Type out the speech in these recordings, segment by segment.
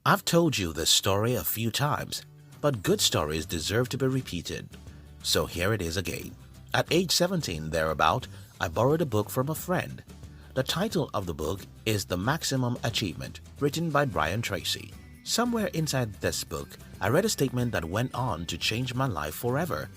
I've told you this story a few times, but good stories deserve to be repeated. So here it is again. At age 17 thereabout, I borrowed a book from a friend. The title of the book is The Maximum Achievement, written by Brian Tracy. Somewhere inside this book, I read a statement that went on to change my life forever.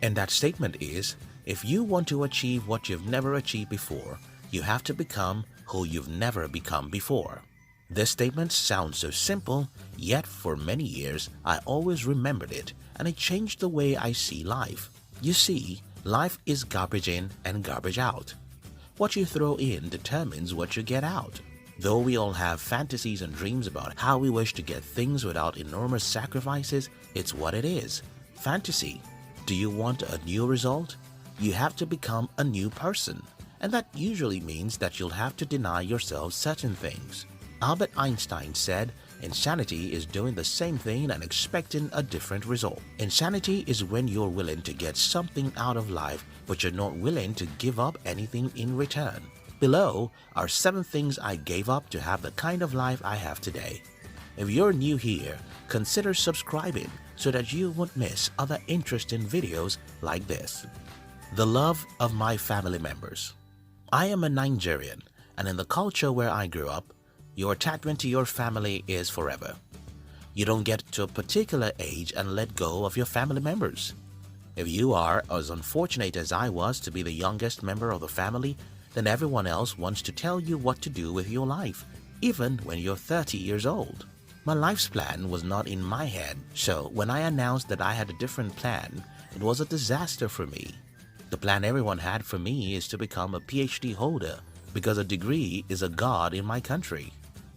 And that statement is, if you want to achieve what you've never achieved before, you have to become who you've never become before. This statement sounds so simple, yet for many years I always remembered it, and it changed the way I see life. You see, life is garbage in and garbage out. What you throw in determines what you get out. Though we all have fantasies and dreams about how we wish to get things without enormous sacrifices, it's what it is. Fantasy. Do you want a new result? You have to become a new person, and that usually means that you'll have to deny yourself certain things. Albert Einstein said, insanity is doing the same thing and expecting a different result. Insanity is when you're willing to get something out of life, but you're not willing to give up anything in return. Below are 7 things I gave up to have the kind of life I have today. If you're new here, consider subscribing so that you won't miss other interesting videos like this. The love of my family members. I am a Nigerian, and in the culture where I grew up, your attachment to your family is forever. You don't get to a particular age and let go of your family members. If you are as unfortunate as I was to be the youngest member of the family, then everyone else wants to tell you what to do with your life, even when you're 30 years old. My life's plan was not in my head, so when I announced that I had a different plan, it was a disaster for me. The plan everyone had for me is to become a PhD holder because a degree is a god in my country.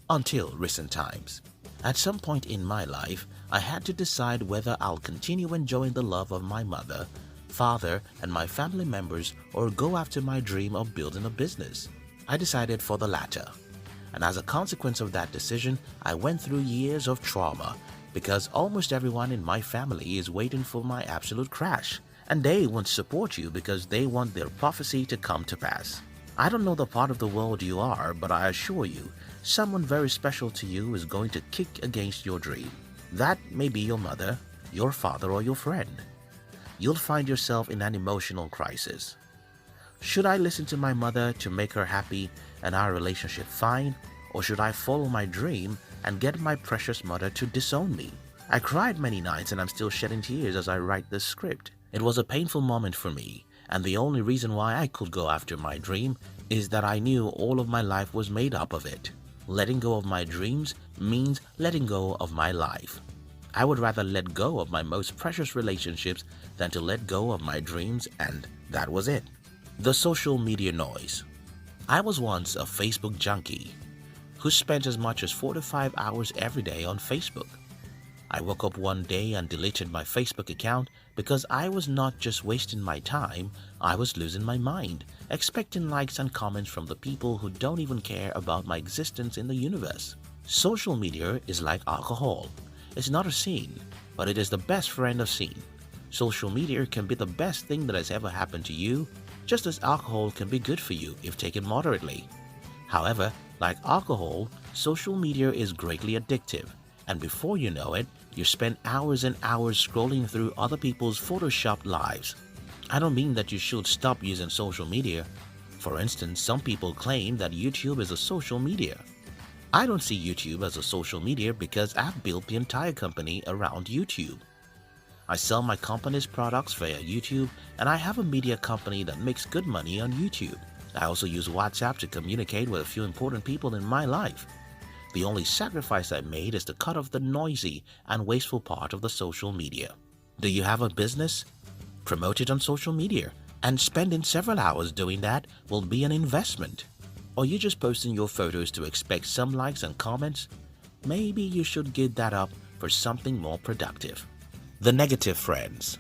Until recent times. At some point in my life, I had to decide whether I'll continue enjoying the love of my mother, father, and my family members or go after my dream of building a business. I decided for the latter. And as a consequence of that decision, I went through years of trauma because almost everyone in my family is waiting for my absolute crash, and they won't support you because they want their prophecy to come to pass. I don't know the part of the world you are, but I assure you, someone very special to you is going to kick against your dream. That may be your mother, your father, or your friend. You'll find yourself in an emotional crisis. Should I listen to my mother to make her happy and our relationship fine, or should I follow my dream and get my precious mother to disown me? I cried many nights and I'm still shedding tears as I write this script. It was a painful moment for me, and the only reason why I could go after my dream is that I knew all of my life was made up of it. Letting go of my dreams means letting go of my life. I would rather let go of my most precious relationships than to let go of my dreams, and that was it. The social media noise. I was once a Facebook junkie who spent as much as 4 to 5 hours every day on Facebook. I woke up one day and deleted my Facebook account because I was not just wasting my time, I was losing my mind, expecting likes and comments from the people who don't even care about my existence in the universe. Social media is like alcohol. It's not a sin, but it is the best friend of sin. Social media can be the best thing that has ever happened to you, just as alcohol can be good for you if taken moderately. However, like alcohol, social media is greatly addictive, and before you know it, you spend hours and hours scrolling through other people's photoshopped lives. I don't mean that you should stop using social media. For instance, some people claim that YouTube is a social media. I don't see YouTube as a social media because I've built the entire company around YouTube. I sell my company's products via YouTube, and I have a media company that makes good money on YouTube. I also use WhatsApp to communicate with a few important people in my life. The only sacrifice I made is to cut off the noisy and wasteful part of the social media. Do you have a business? Promote it on social media, and spending several hours doing that will be an investment. Or you just posting your photos to expect some likes and comments? Maybe you should give that up for something more productive. The negative friends.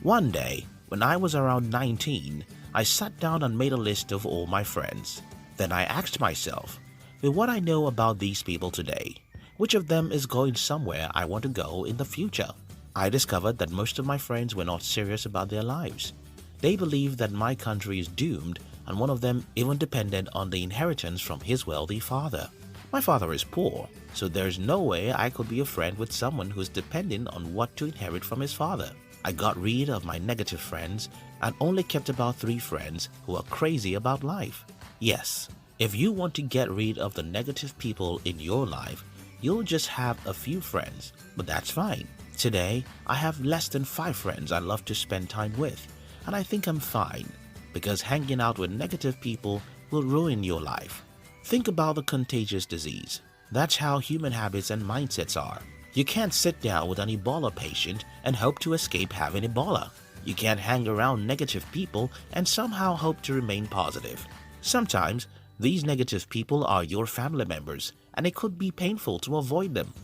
One day, when I was around 19, I sat down and made a list of all my friends. Then I asked myself, with what I know about these people today, which of them is going somewhere I want to go in the future? I discovered that most of my friends were not serious about their lives. They believed that my country is doomed, and one of them even depended on the inheritance from his wealthy father. My father is poor, so there's no way I could be a friend with someone who's dependent on what to inherit from his father. I got rid of my negative friends and only kept about 3 friends who are crazy about life. Yes, if you want to get rid of the negative people in your life, you'll just have a few friends, but that's fine. Today, I have less than 5 friends I love to spend time with, and I think I'm fine, because hanging out with negative people will ruin your life. Think about the contagious disease. That's how human habits and mindsets are. You can't sit down with an Ebola patient and hope to escape having Ebola. You can't hang around negative people and somehow hope to remain positive. Sometimes, these negative people are your family members, and it could be painful to avoid them.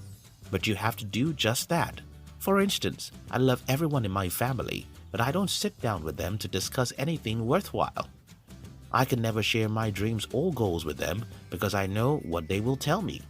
But you have to do just that. For instance, I love everyone in my family, but I don't sit down with them to discuss anything worthwhile. I can never share my dreams or goals with them because I know what they will tell me.